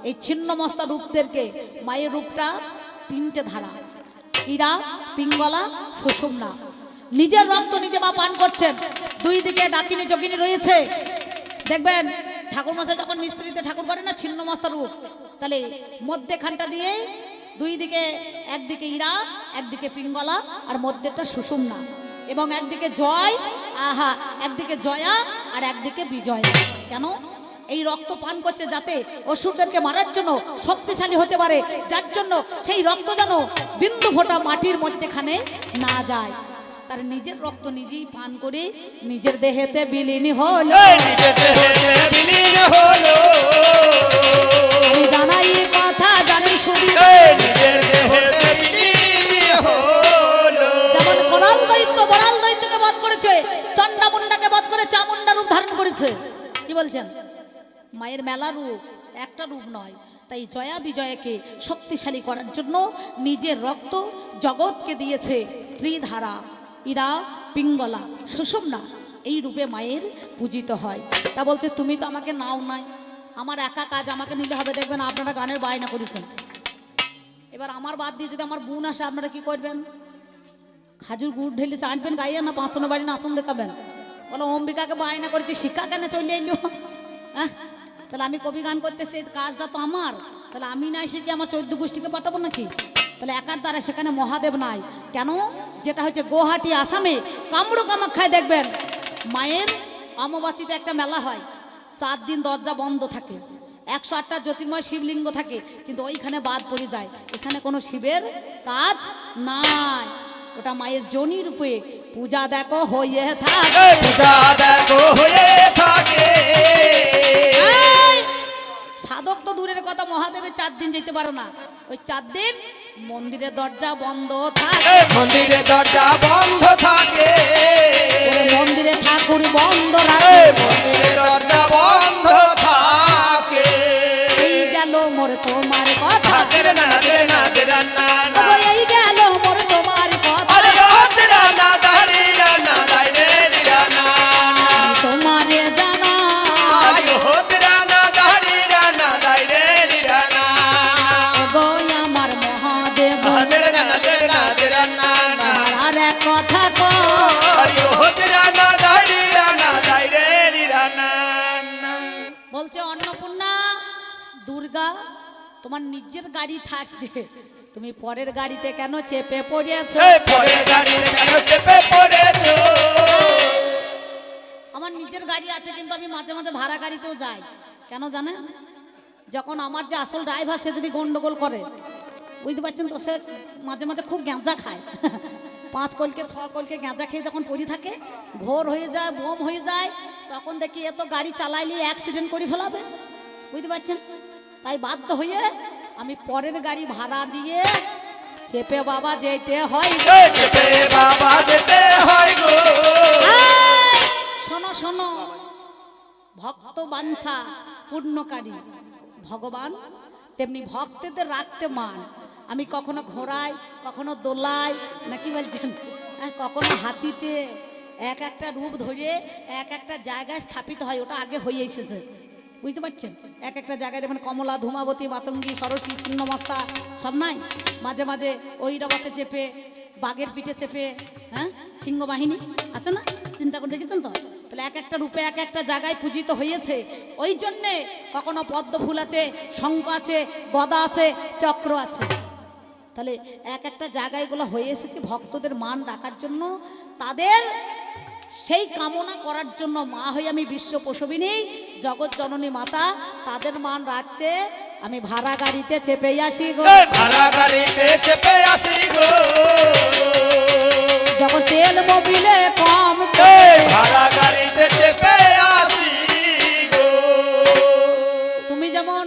A: এই ছিন্ন মস্তা রূপদেরকে মায়ের রূপটা তিনটে ধারা, ইরা, পিঙ্গলা, সুষুম্না। নিজের রক্ত নিজে মা পান করছেন। দুই দিকে ডাকিনী যোগিনী রয়েছে। দেখবেন ঠাকুর মশাই যখন মিস্ত্রিতে ঠাকুর করে না ছিন্ন মস্তা রূপ, তাহলে মধ্যেখানটা দিয়ে দুই দিকে, একদিকে ইরা, একদিকে পিঙ্গলা, আর মধ্যেটা সুষুম্না, এবং একদিকে জয়, আহা, একদিকে জয়া আর একদিকে বিজয়। কেন? এই রক্ত পান করছে যাতে অসুরদেরকে মারার জন্য শক্তিশালী হতে পারে, যার জন্য সেই রক্ত যেন বিন্দু ফোঁটা মাটির মধ্যেখানে না যায়। তার নিজের রক্ত নিজেই পান করে নিজের দেহেতে বিলীন হলো। আমি জানাই এই কথা জানেন শুধু, যেমন করাল দৈত্য বড়াল দৈত্যকে বধ করেছে, চন্ডা মুন্ডাকে বধ করে চামুন্ডা রূপ ধারণ করেছে। কি বলছেন? মায়ের মেলা রূপ, একটা রূপ নয়। তাই জয়া বিজয়কে শক্তিশালী করার জন্য নিজের রক্ত জগৎকে দিয়েছে ত্রিধারা, ইরা, পিঙ্গলা, সুষুম্না। এই রূপে মায়ের পূজিত হয়। তা বলছে তুমি তো আমাকে নাও নাই, আমার একা কাজ, আমাকে নিলে হবে। দেখবেন আপনারা গানের বায়না করেছেন, এবার আমার বাদ দিয়ে যদি আমার বোন আসে আপনারা কি করবেন? খাজুর গুড় ঢেলে চাটবেন গাইয়ে, না পাঁচনের বাড়ি নাচন দেখাবেন? বলো অম্বিকাকে বায়না করেছি, শিক্ষা কেন চলে এলো? হ্যাঁ, তাহলে আমি কবি গান করতেছি, কাজটা তো আমার, তাহলে আমি না এসে কি আমার 14 গোষ্ঠীকে পাঠাবো নাকি? তাহলে একার দ্বারা সেখানে মহাদেব নাই কেন? যেটা হচ্ছে গুয়াহাটি আসামে কামরূপ কামাখ্যায় দেখবেন মায়ের অমাবাসীতে একটা মেলা হয়, 4 দিন দরজা বন্ধ থাকে, 108টা জ্যোতির্ময় শিবলিঙ্গ থাকে, কিন্তু ওইখানে বাদ পড়ে যায়। এখানে কোনো শিবের কাজ নাই, ওটা মায়ের জনি রূপে পূজা দেখো হয়ে থাকে,
B: পূজা দেখো হয়ে থাকে।
A: সাধক তো দূরের কথা, মহাদেবের 4 দিন যেতে পারে না। ওই 4 দিন মন্দিরের দরজা বন্ধ থাকে,
B: মন্দিরে দরজা বন্ধ থাকে,
A: মন্দিরে ঠাকুর বন্ধ রাখে,
B: মন্দিরে দরজা বন্ধ থাকে।
A: এই গেল মোর তোমার কথা,
B: তেরে না তেরে না তেরে না না,
A: ওগো এই গেল মোর তোমার কথা,
B: আরে ও তেরা না দারি না না দাইরে দিরা না,
A: তোমারে জানা
B: আরে ও তেরা না দারি না না দাইরে দিরা না,
A: ওগো আমার মহাদেব,
B: তেরে না তেরে না তেরে না না,
A: আর এক কথা কও,
B: আরে ও তেরা না দারি না দাইরে দিরা না।
A: বলছে অন্নপূর্ণা দুর্গা, তোমার নিজের গাড়ি থাকতে তুমি পরের গাড়িতে কেন চেপে পড়েছো?
B: পরের গাড়িতে কেন চেপে পড়েছো?
A: আমার নিজের গাড়ি আছে, কিন্তু আমি মাঝে মাঝে ভাড়া গাড়িতেও যাই। কেন জানেন? যখন আমার যে আসল ড্রাইভার সে যদি গন্ডগোল করে, বুঝতে পারছেন তো, সে মাঝে মাঝে খুব গ্যাঁজা খায়, 5 কলকে 6 কলকে গ্যাঁজা খেয়ে যখন পড়ে থাকে, ঘোর হয়ে যায়, বোম হয়ে যায়, তখন দেখি এত গাড়ি চালাইলে অ্যাক্সিডেন্ট করে ফেলাবে, বুঝতে পারছেন? তাই বাধ্য হয়ে আমি পরের গাড়ি ভাড়া দিয়ে চেপে বাবা যেতে হয়।
B: চেপে বাবা যেতে হয় গো।
A: শোনো শোনো, ভক্ত বাঞ্ছা পূর্ণকারী ভগবান, তেমনি ভক্তদের রাখতে মান। আমি কখনো ঘোড়ায়, কখনো দোলায়, নাকি বলছেন, কখনো হাতিতে, এক একটা রূপ ধরে এক একটা জায়গায় স্থাপিত হয়। ওটা আগে হয়ে এসেছে, বুঝতে পারছেন? এক একটা জায়গায় দেখবেন কমলা, ধূমাবতী, মাতঙ্গী, সরসী, ছিন্নমস্তা সব নাই। মাঝে মাঝে ঐরাবতে চেপে, বাঘের পিঠে চেপে, হ্যাঁ, সিংহ বাহিনী আছে না? চিন্তা করে দেখেছেন তো? তাহলে এক একটা রূপে এক একটা জায়গায় পূজিত হয়েছে। ওই জন্যে কখনো পদ্ম ফুল আছে, শঙ্খ আছে, গদা আছে, চক্র আছে। তাহলে এক একটা জায়গায়গুলো হয়ে এসেছে ভক্তদের মান রাখার জন্য, তাদের সেই কামনা করার জন্য। মা হয়ে আমি বিশ্ব প্রসবিনী, জগৎ জননী মাতা, তাদের মান রাখতে আমি ভাড়া গাড়িতে চেপে আসি গো,
B: ভাড়া গাড়িতে চেপে আসি গো।
A: যখন তেল মোবিলে কম,
B: ভাড়া গাড়িতে চেপে আসি গো।
A: তুমি যেমন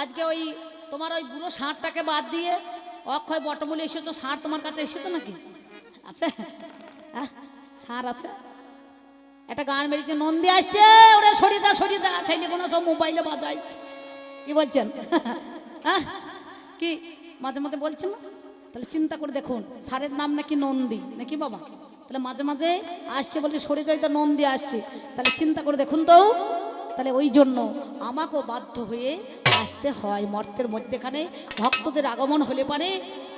A: আজকে ওই তোমার ওই বুড়ো ষাঁড়টাকে বাদ দিয়ে অক্ষয় বটমূলে এসেছো, ষাঁড় তোমার কাছে এসেছো নাকি? আছে? হ্যাঁ, ষাঁড় আছে। একটা গান বেরিয়েছে, নন্দী আসছে, ওরে সরিয়ে যা সরিয়ে যা, ছেলে কোনো সব মোবাইলে বাজাইছে। কি বলছেন? হ্যাঁ, কি মাঝে মাঝে বলছেন না? তাহলে চিন্তা করে দেখুন, ষাঁড়ের নাম নাকি নন্দী, নাকি বাবা? তাহলে মাঝে মাঝে আসছে বলছে সরে যাই তো নন্দী আসছে, তাহলে চিন্তা করে দেখুন তো। তাহলে ওই জন্য আমাকেও বাধ্য হয়ে আসতে হয় মর্তের মধ্যেখানে। ভক্তদের আগমন হলে পারে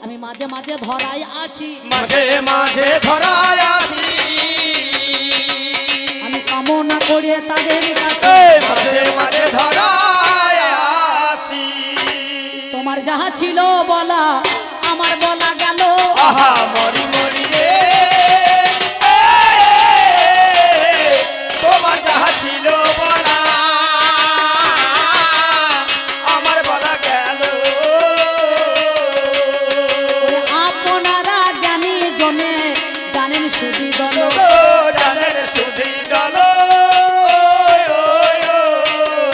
A: আমি মাঝে মাঝে ধরায় আসি,
B: মাঝে মাঝে ধরায় আসি,
A: আমি কামনা করে তাদের কাছে
B: মাঝে মাঝে ধরায় আসি।
A: তোমার যাহা ছিল বলা আমার বলা গেল,
B: আহা মরি মরি রে, তোমার যাহা ছিল বলা আমার বলা গেল।
A: আপনারা জ্ঞানী জনে জানেন সুধি দল,
B: জানেন সুধী দল,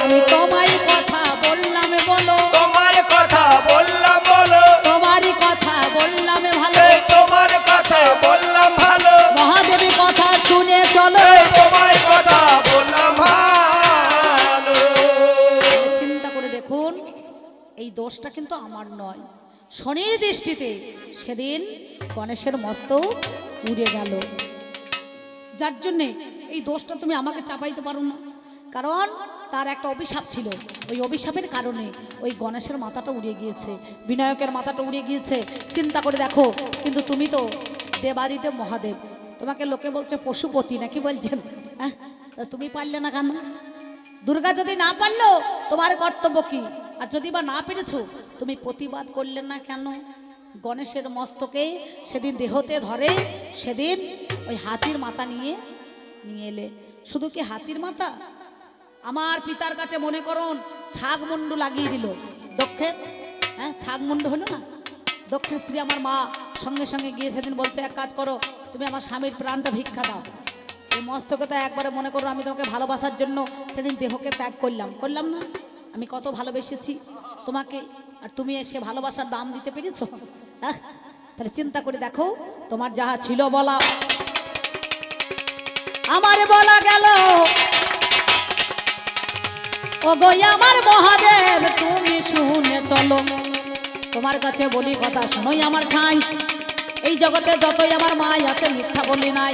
A: আমি তোমায় কথা বললাম বলো,
B: তোমার কথা বললাম বলো,
A: তোমারই কথা বললাম ভালো,
B: তোমার কথা বললাম ভালো,
A: মহাদেবী কথা শুনে চলো।
B: তোমার কথা বললাম ভালো।
A: চিন্তা করে দেখুন এই দোষটা কিন্তু আমার নয়, শনির দৃষ্টিতে সেদিন গণেশের মস্তক উড়ে গেল, যার জন্যে এই দোষটা তুমি আমাকে চাপাইতে পারো না। কারণ তার একটা অভিশাপ ছিল, ওই অভিশাপের কারণে ওই গণেশের মাথাটা উড়ে গিয়েছে, বিনায়কের মাথাটা উড়ে গিয়েছে। চিন্তা করে দেখো, কিন্তু তুমি তো দেবাদিদেব মহাদেব, তোমাকে লোকে বলছে পশুপতি নাকি বলছেন, হ্যাঁ? তা তুমি পারলে না কেন? দুর্গা যদি না পারলো তোমার কর্তব্য কি? আর যদি বা না পেরেছো তুমি প্রতিবাদ করলে না কেন? গণেশের মস্তকে সেদিন দেহতে ধরে, সেদিন ওই হাতির মাথা নিয়ে এলে। শুধু কি হাতির মাথা, আমার পিতার কাছে মনে করুন ছাগ মুন্ডু লাগিয়ে দিল দক্ষের, হ্যাঁ ছাগ মুন্ডু হলো না, দক্ষের স্ত্রী আমার মা সঙ্গে সঙ্গে গিয়ে সেদিন বলছে এক কাজ করো, তুমি আমার স্বামীর প্রাণটা ভিক্ষা দাও। এই মস্তকে তো একবারে মনে করো আমি তোমাকে ভালোবাসার জন্য সেদিন দেহকে ত্যাগ করলাম না? আমি কত ভালোবেসেছি তোমাকে, আর তুমি এসে ভালোবাসার দাম দিতে পেরেছো? হ্যাঁ? তাহলে চিন্তা করে দেখো, তোমার যাহা ছিল বলা আমার বলা গেল, ও গো আমার মহাদেব তুমি শুনে চলো, তোমার কাছে বলি কথা শোনোই আমার ঠাই, এই জগতে যতই আমার মাই আছে মিথ্যা বলি নাই,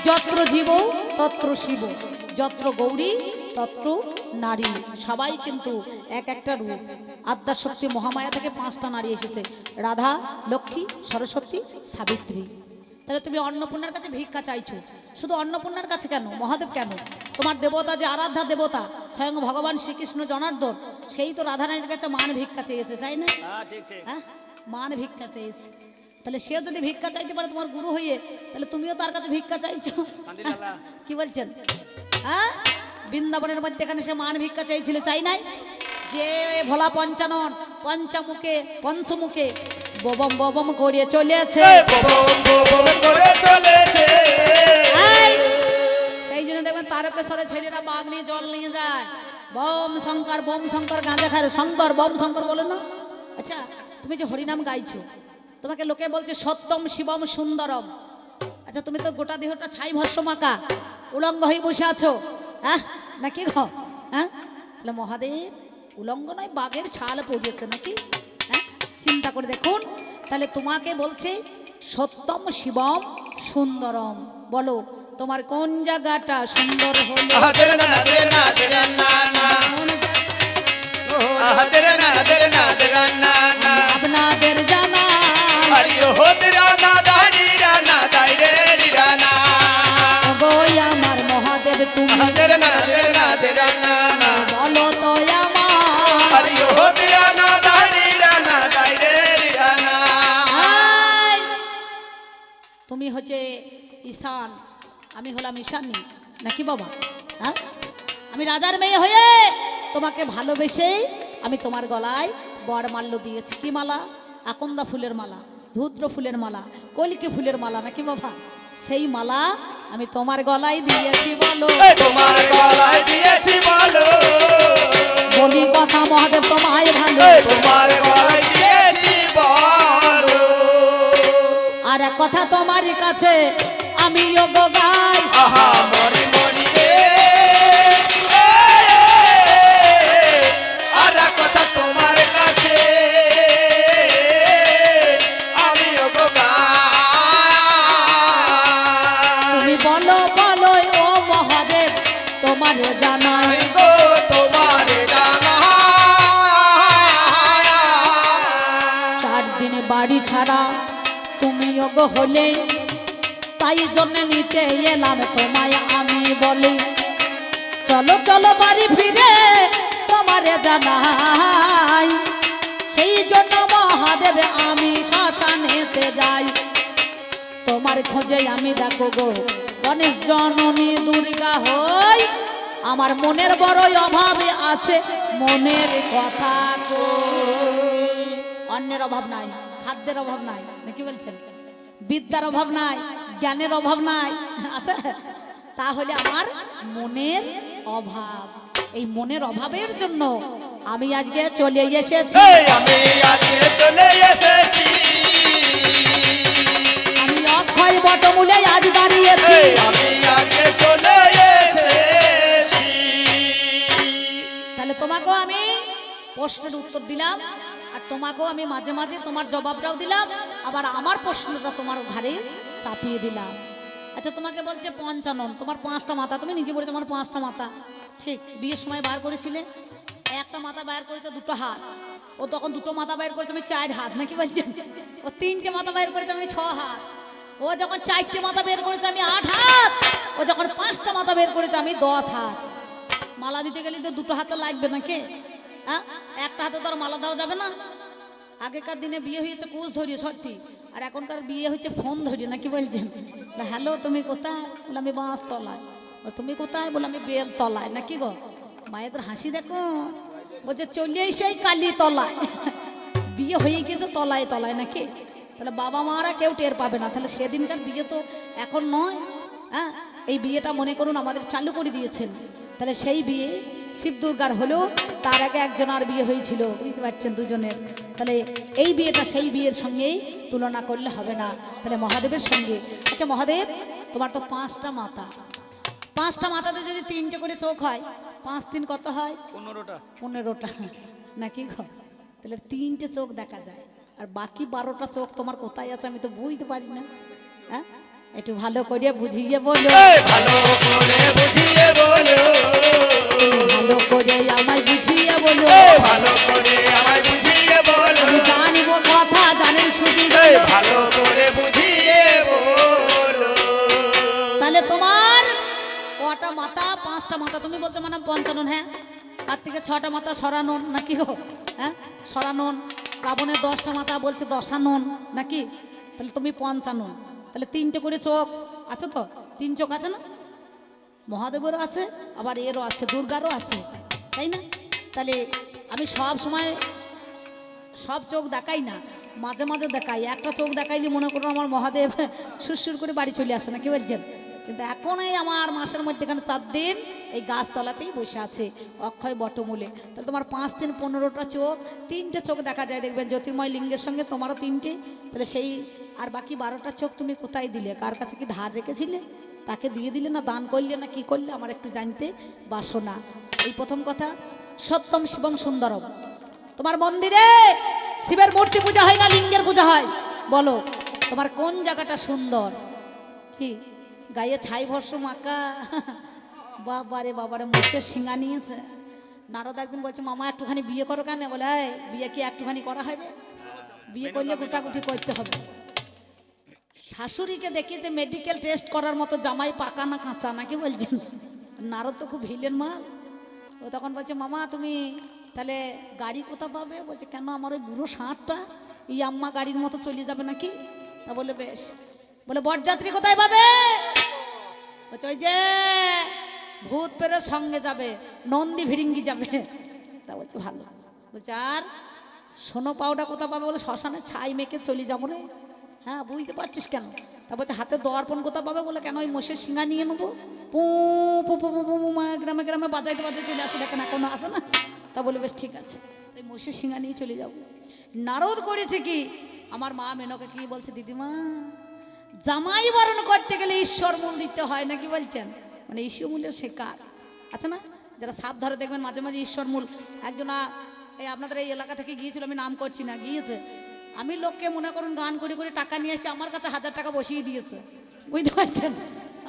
A: যত্র জীব তত্র শিব, যত্র গৌরী তত্র নারী, সবাই কিন্তু এক একটা রূপ। আদ্যাশক্তি মহামায়া থেকে 5টা নারী এসেছে, রাধা, লক্ষ্মী, সরস্বতী, সাবিত্রী। তাহলে তুমি অন্নপূর্ণার কাছে ভিক্ষা চাইছো, শুধু অন্নপূর্ণার কাছে কেন, মহাদেব কেন? তোমার দেবতা যে আরাধ্যা দেবতা স্বয়ং ভগবান শ্রীকৃষ্ণ জনার্দন, সেই তো রাধারানীর কাছে মান ভিক্ষা চেয়েছে, চাই না? হ্যাঁ, মান ভিক্ষা চেয়েছে। তাহলে সে যদি ভিক্ষা চাইতে পারে তোমার গুরু হয়ে, তাহলে তুমিও তার কাছে ভিক্ষা চাইছো, কি বলছেন? হ্যাঁ, বৃন্দাবনের মধ্যে এখানে সে মান ভিক্ষা চাইছিল, চাই নাই? যে ভোলা পঞ্চানন পঞ্চমুখে ববম ববম করে চলেছে, সেই জন্য দেখবেন তারকেশ্বরে ছেলেরা বাঘ নিয়ে জল নিয়ে যায়, বম শঙ্কর গাঁজা খায়, শঙ্কর বম শঙ্কর বলে না? আচ্ছা, তুমি যে হরিনাম গাইছো, তোমাকে লোকে বলছে সত্যম শিবম সুন্দরম, আচ্ছা তুমি তো গোটা দেহটা ছাই ভস্য মাখা উলঙ্গ হয়ে বসে আছো, হ্যাঁ নাকি গো? হ্যাঁ, তাহলে মহাদেব উলঙ্গ নয়, বাঘের ছাল পড়িয়েছে নাকি? হ্যাঁ, চিন্তা করে দেখুন। তাহলে তোমাকে বলছে সত্যম শিবম সুন্দরম, বলো তোমার কোন জায়গাটা সুন্দর হলো? আপনাদের জানা আমার মহাদেব তুমি বলো তো আমার, তুমি হচ্ছে ঈশান, আমি হলাম ঈশানী নাকি বাবা? হ্যাঁ, আমি রাজার মেয়ে হয়ে তোমাকে ভালোবেসে আমি তোমার গলায় বরমাল্য দিয়েছি। কি মালা? আকন্দা ফুলের মালা, ধুদ্র ফুলের মালা, কলিকে ফুলের মালা নাকি বাবা? সেই মালা আমি তোমার গলায় দিয়েছি, বলো
B: তোমার গলায় দিয়েছি বলো,
A: বলি কথা মহাদেব তোমায় ভালো,
B: তোমার গলায় দিয়েছি বলো,
A: আর এক কথা তোমার কাছে আমি যোগ গাই,
B: আহা মরি মরি রে, আর এক কথা তোমার কাছে আমি গো গাই।
A: বলো বলো ও মহাদেব তোমার জানাই
B: আমি গো তোমার জানা
A: 4 দিন বাড়ি ছাড়া তুমি গো হলে তাই জন্য নিতে এলাম তোমায় আমি বলি চলো চলো বাড়ি ফিরে তোমারে জানাই সেই জন্য মহাদেব আমি শ্মশানেতে যাই তোমার খোঁজে আমি দেখো গো গণেশ জননী দুর্গা হই আমার মনের বড়ই অভাবে আছে মনের কথা তো অন্যের অভাব নাই খাদ্যের অভাব নাই নাকি বলছেন বিদ্যার অভাব নাই জ্ঞানের অভাব নাই আচ্ছা তাহলে আমার মনের অভাব এই মনের অভাবের জন্য আমি আজকে চলে এসেছি
B: আমি আজকে চলে এসেছি
A: আমি অক্ষয় বটমূলে আজ দাঁড়িয়েছি
B: আমি আজকে চলে এসেছি
A: তাহলে তোমাকেও আমি প্রশ্নের উত্তর দিলাম আর তোমাকেও আমি মাঝে মাঝে তোমার জবাবটাও দিলাম আবার আমার প্রশ্নটা তোমার ঘাড়ে চাপিয়ে দিলাম আচ্ছা তোমাকে বলছে পঞ্চানন তোমার 5টা মাথা তুমি নিজে বলেছো আমার 5টা মাথা ঠিক বিয়ের সময় বার করেছিলে একটা মাথা বাইর করেছে 2টো হাত ও তখন 2টো মাথা বাইর করেছে আমি 4 হাত নাকি বলছেন ও 3টে মাথা বাইর করেছে আমি 6 হাত ও যখন 4টে মাথা বের করেছে আমি 8 হাত ও যখন 5টা মাথা বের করেছে আমি 10 হাত মালা দিতে গেলে তো 2টো হাতে লাগবে নাকি হ্যাঁ একটা হাতে তো আর মালা দেওয়া যাবে না আগেকার দিনে বিয়ে হয়েছে কুচ ধরিয়ে সত্যি আর এখনকার বিয়ে হচ্ছে ফোন ধরিয়ে নাকি বলছেন হ্যালো তুমি কোথায় বলে আমি বাঁশ তলায় তুমি কোথায় বলে আমি বেল তলায় নাকি গো মায়েদের হাসি দেখো বলছে চলে এসে কালী তলায় বিয়ে হয়ে গেছে তলায় তলায় নাকি তাহলে বাবা মারা কেউ টের পাবে না তাহলে সেদিনকার বিয়ে তো এখন নয় হ্যাঁ এই বিয়েটা মনে করুন আমাদের চালু করে দিয়েছেন তাহলে সেই বিয়ে শিব দুর্গার হলেও তার আগে একজন আর বিয়ে হয়েছিল বুঝতে পারছেন দুজনের তাহলে এই বিয়েটা সেই বিয়ের সঙ্গেই তুলনা করলে হবে না তাহলে মহাদেবের সঙ্গে আচ্ছা মহাদেব তোমার তো 5টা মাথা 5টা মাথাতে যদি 3টে করে চোখ হয় 5 3 কত হয় 15টা নাকি গো তাহলে 3টে চোখ দেখা যায় আর বাকি 12টা চোখ তোমার কোথায় আছে আমি তো বুঝতে পারি না হ্যাঁ একটু ভালো করে বুঝিয়ে বলো
B: ভালো করে বুঝিয়ে বলো
A: ভালো করে আমায় বুঝিয়ে বলো
B: ভালো করে আমায় বুঝিয়ে বলো
A: আমি জানিব কথা জানেন শুধু
B: ভালো করে বুঝিয়ে বলো
A: তাহলে তোমার কটা মাথা 5টা মাথা তুমি বলছো মানে 55 হ্যাঁ তার থেকে 6টা মাথা সরানোন নাকি গো হ্যাঁ সরানোন রাবণের 10টা মাথা বলছে দশানোন নাকি তাহলে তুমি 55 তাহলে 3টে করে চোখ আছে তো 3 চোখ আছে না মহাদেবেরও আছে আবার এরও আছে দুর্গারও আছে তাই না তাহলে আমি সব সময় সব চোখ দেখাই না মাঝে মাঝে দেখাই একটা চোখ দেখাইলে মনে করুন আমার মহাদেব সুরসুর করে বাড়ি চলে আসে না কি বলছেন কিন্তু এখন এই আমার মাসের মধ্যেখানে 4 দিন এই গাছতলাতেই বসে আছে অক্ষয় বটমূলে তাহলে তোমার 5 দিন 15টা চোখ 3টে চোখ দেখা যায় দেখবেন জ্যোতির্ময় লিঙ্গের সঙ্গে তোমারও 3টে তাহলে সেই আর বাকি 12টা চোখ তুমি কোথায় দিলে কার কাছে কি ধার রেখেছিলে তাকে দিয়ে দিলে না দান করলে না কি করলে আমার একটু জানতে বাসনা এই প্রথম কথা সত্যম শিবম সুন্দরম তোমার মন্দিরে শিবের মূর্তি পূজা হয় না লিঙ্গের পূজা হয় বলো তোমার কোন জায়গাটা সুন্দর কি গায়ে ছাই ভস্য মাকা বাবারে বাবারে মুখের শিঙা নিয়েছে নারদ একদিন বলছে মামা একটুখানি বিয়ে করো কেন বলে বিয়ে কি একটুখানি করা হয় রে বিয়ে করলে গোটাগুটি করতে হবে শাশুড়িকে দেখিয়েছে মেডিকেল টেস্ট করার মতো জামাই পাকা না কাঁচা নাকি বলছেন নারদ তো খুব ভিলেন মাল ও তখন বলছে মামা তুমি তাহলে গাড়ি কোথা পাবে বলছে কেন আমার ওই বুড়ো ষাঁড়টা এই আম্মা গাড়ির মতো চলে যাবে নাকি তা বলে বেশ বলে বরযাত্রী কোথায় পাবে বলছে ওই যে ভূত পেরের সঙ্গে যাবে নন্দী ভিড়িঙ্গি যাবে তা বলছে ভালো বলছে আর সোনো পাউডার কোথা পাবে বলে শ্মশানে ছাই মেখে চলে যাবো রে হ্যাঁ বুঝতে পারছিস কেন তা বলছে হাতে দর্পণ কোথা পাবে বলে কেন ওই মোষের শিঙা নিয়ে নেবো পু পু পু পু পু গ্রামে গ্রামে বাজাইতে বাজাইতে চলে আসে দেখেন এখনো আসে না তা বলে বেশ ঠিক আছে ওই মোষের শিঙা নিয়ে চলে যাবো নারদ করেছে কি আমার মা মেনকা কি বলছে দিদিমা জামাই বরণ করতে গেলে ঈশ্বর মূল দিতে হয় নাকি বলছেন মানে ঈশ্বর মূলের শিকার আছে না যারা সাপ ধরে দেখবেন মাঝে মাঝে ঈশ্বর মূল একজনা এই আপনাদের এই এলাকা থেকে গিয়েছিল আমি নাম করছি না গিয়েছে আমি লোককে মনে করুন গান করে করে টাকা নিয়ে এসেছি আমার কাছে 1000 টাকা বসিয়ে দিয়েছে বুঝতে পারছেন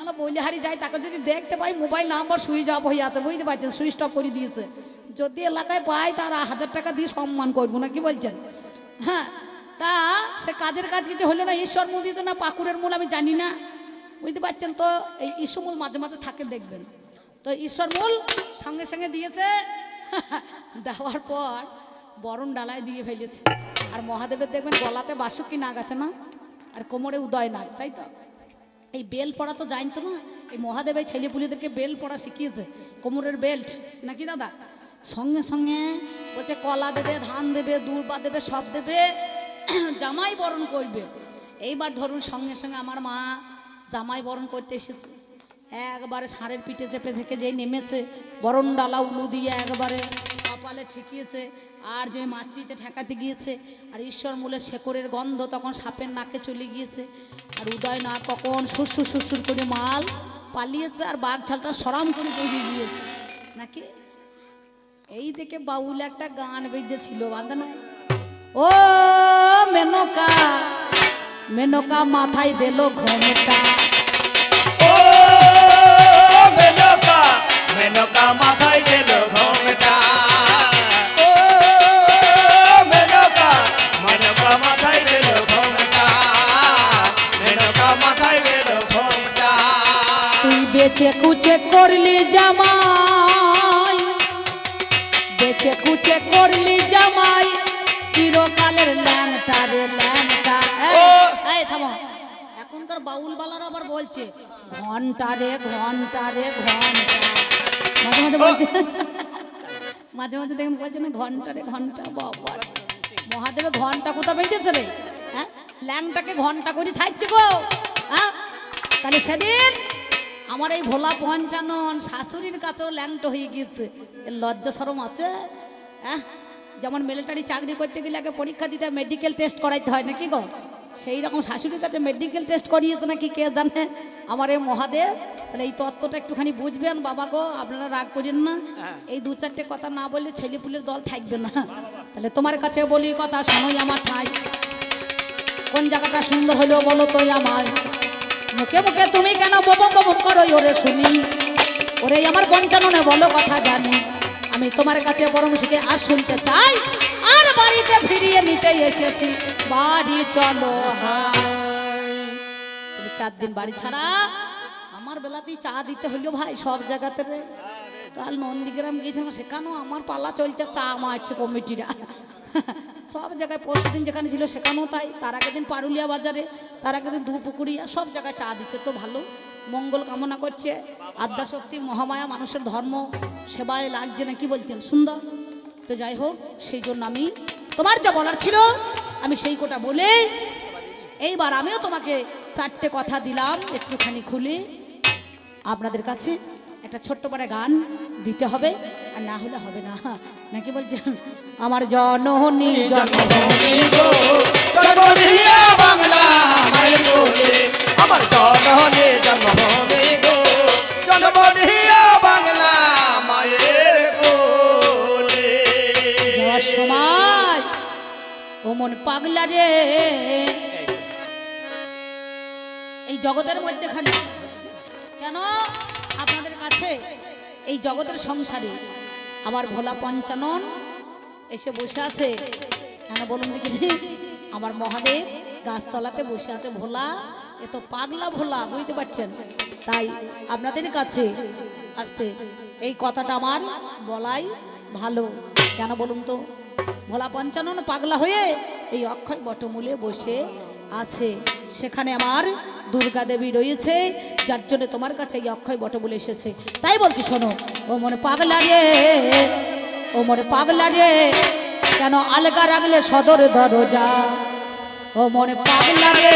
A: আমরা বলি হারি যাই, তাকে যদি দেখতে পাই মোবাইল নাম্বার সুইচ অফ হয়ে আছে, বুঝতে পারছেন, সুইচ অফ করে দিয়েছে। যদি এলাকায় পাই তার 1000 টাকা দিয়ে সম্মান করবো না, কি বলছেন? হ্যাঁ, তা সে কাজের কাজ কিছু হলো না, ঈশ্বর মূল দিয়েছে না পাকুড়ের মূল আমি জানি না, বুঝতে পারছেন তো। এই ঈশ্বর মূল মাঝে মাঝে থাকে দেখবেন তো, ঈশ্বর মূল সঙ্গে সঙ্গে দিয়েছে। দেওয়ার পর বরণ ডালায় দিয়ে ফেলেছে। আর মহাদেবের দেখবেন গলাতে বাসুকি নাগ আছে না, আর কোমরে উদয় নাগ, তাই তো। এই বেল পড়া তো জানতো না, এই মহাদেব এই ছেলেপুলিদেরকে বেল পড়া শিখিয়েছে, কোমরের বেল্ট নাকি দাদা। সঙ্গে সঙ্গে বলছে কলা দেবে, ধান দেবে, দুর্বা দেবে, সব দেবে, জামাই বরণ করবে। এইবার ধরুন সঙ্গে সঙ্গে আমার মা জামাই বরণ করতে এসেছে, একবারে ষাঁড়ের পিঠে চেপে থেকে যেই নেমেছে, বরণ ডালা উলু দিয়ে একবারে কপালে ঠেকিয়েছে, আর যে মাটিতে ঠেকাতে গিয়েছে, আর ঈশ্বর মূলের শেকড়ের গন্ধ তখন সাপের নাকে চলে গিয়েছে, আর উদয় না কখন সুরসুর সুরসুর করে মাল পালিয়েছে, আর বাঘ ছালটা সরাম করে বেরিয়ে গিয়েছে নাকি। এই দেখে বাউল একটা গান বেজেছিল, বাঁধা না, ও মেনকা মেনকা মাথায় দিল ঘোমটা,
B: ও মেনকা মেনকা মাথায় দিল ঘোমটা, ও মেনকা মেনকা মাথায় দিল ঘোমটা, মেনকা মাথায় দিল ঘোমটা।
A: তুই বেচে কুচে করলি জামাই, বেচে কুচে করলি জামাই, চিরকালের ল্যাংটা রে ল্যাংটা। এই থামো, এখনকার বাউল বালারা আবার বলছে ঘন্টা রে ঘন্টা রে ঘন্টা, মাঝে মাঝে বলছে, মাঝে মাঝে দেখুন বলছে না ঘন্টা রে ঘন্টা। বাবা মহাদেবে ঘন্টা কোথা বেঁচেছে রে, হ্যাঁ ল্যাংটাকে ঘন্টা করে ছাড়ছে গো। হ্যাঁ তাহলে সেদিন আমার এই ভোলা পঞ্চানন শাশুড়ির কাছেও ল্যাংটো হয়ে গিয়েছে, এর লজ্জা শরম আছে? হ্যাঁ, যেমন মিলিটারি চাকরি করতে গেলে আগে পরীক্ষা দিতে মেডিকেল টেস্ট করাইতে হয় নাকি গো, সেই রকম শাশুড়ির কাছে মেডিকেল টেস্ট করিয়েছে নাকি কে জানে আমার এই মহাদেব। তাহলে এই তত্ত্বটা একটুখানি বুঝবেন বাবা গো, আপনারা রাগ করেন না, এই 2-4টে কথা না বললে ছেলেপুলের দল থাকবে না। তাহলে তোমার কাছে বলি কথা শোনোই আমার ঠাই, কোন জায়গাটা সুন্দর হলেও বলো তো আমায়, মুখে মুখে তুমি কেন ববম ববম করো ওরে শুনি, ওরে আমার পঞ্চাননে বলো কথা জানি, আমি তোমার কাছে বরং সুখে আর শুনতে চাই, আর বাড়িতে ফিরিয়ে নিতে এসেছি, বাড়ি চলো হায়। 4 দিন বাড়ি ছাড়া, আমার বেলাতেই চা দিতে হইলো ভাই সব জায়গাতে রে। কাল নন্দীগ্রাম গিয়েছিলাম, সেখানেও আমার পালা চলছে, চা মারছে কমিটিরা সব জায়গায়। পরশুদিন যেখানে ছিল সেখানেও তাই, তার আগের দিন পারুলিয়া বাজারে, তার আগের দিন দুপুকুরিয়া, সব জায়গায় চা দিচ্ছে। তো ভালো, মঙ্গল কামনা করছে, আদ্যাশক্তি মহামায়া মানুষের ধর্ম সেবায় লাগছে না, কি বলছেন, সুন্দর। তো যাই হোক, সেই জন্য আমি তোমার যা বলার ছিল আমি সেই কোটা বলে এইবার আমিও তোমাকে 4টে কথা দিলাম, একটুখানি খুলে আপনাদের কাছে একটা ছোট্ট করে গান দিতে হবে, আর না হলে হবে না, নাকি বলছেন? আমার জননী জন্মভূমি
B: গো জন্মভূমি বাংলা মায়ের কোলে, আমার জননী জন্মভূমি গো জন্মভূমি বাংলা মায়ের কোলে।
A: যাওয়ার সময় ও মন পাগলা রে, এই জগতের মধ্যেখানে কেন আপনাদের কাছে এই জগতের সংসারে আমার ভোলা পঞ্চানন এসে বসে আছে কেন বলুন দেখি? আমার মহাদেব গাছতলাতে বসে আছে, ভোলা এ তো পাগলা ভোলা, বুঝতে পারছেন? তাই আপনাদের কাছে আসতে এই কথাটা আমার বলাই ভালো, কেন বলুন তো? ভোলা পঞ্চানন পাগলা হয়ে এই অক্ষয় বটমূলে বসে আছে, সেখানে আমার দুর্গা দেবী রয়েছে, যার জন্য তোমার কাছে এই অক্ষয় বটমূলে এসেছে। তাই বলছি শোনো, ও মনে পাগলা রে, ও মনে পাগলা রে, কেন আলগা রাখলে সদর দরজা, ও মনে পাগলা রে,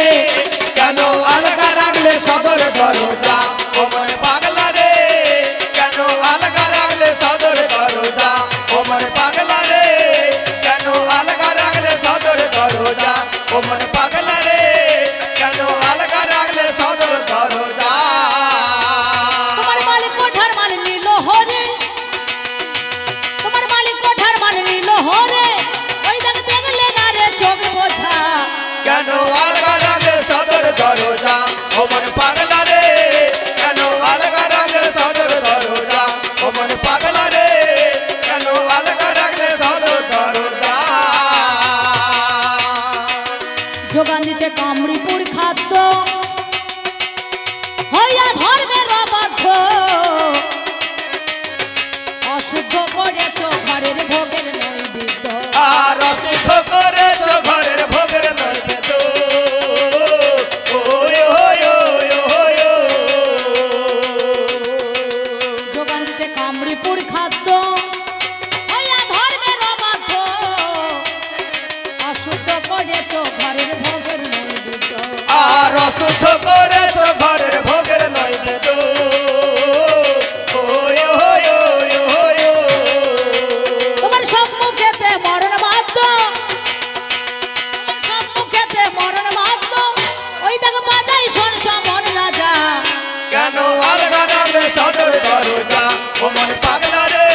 B: কেন আলগা রাখলে সদর দরজা, ও মনে পাগলা রে, কেন আলগা রাখলে সদর দরজা, ও মনে পাগলা রে, কেন আলগা রাখলে সদর দরজা, ও মনে পাগলা রে, কেন আলগা রাখলে সদর দরজা।
A: তোমার মালিক কোঠার মান নিল হরে, তোমার মালিক কোঠার মান নিল হরে, ওই দেখ দেখলে না রে চোখ বোঝা,
B: কেন আলগা রাখলে সদর দরজা, ও মনে পাগলা রে, ও মন পাগলা রে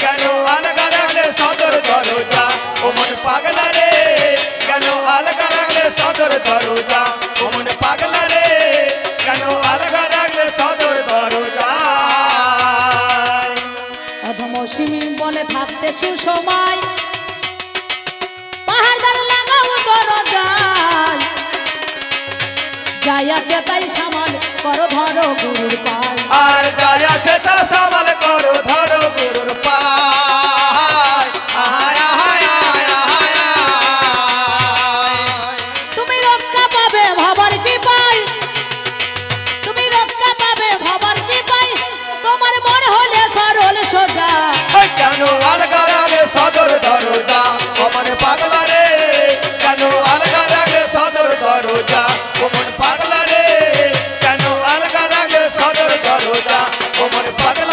B: কেন আলগা রাখলে সদর দরজা ও মন পাগলা রে কেন আলগা রাখলে সদর দরজা ও মন পাগলা রে কেন আলগা রাখলে সদর দরজা
A: অধমসীমি বলে থাকতে সুসময় পাহাড়দার লাগাও দরজায় যাই আছে তাই সামাল করো ধরো গুরুর পায়
B: আর যাই আছে তার সামাল করো ধরো গুরুর পায় আহায় আহায় আহায় আহায় আহায়।
A: তুমি রক্ষা পাবে ভবার কি পাই তুমি রক্ষা পাবে ভবার কি পাই তোমার মন হলে সরল সোজা
B: ওই কেন আলগা রাখলে সদর দরজা ও মন পাগলা রে কেন আলগা রাখলে সদর দরজা ও মন পাগলা রে কেন আলগা রাখলে সদর দরজা ও মন পাগলা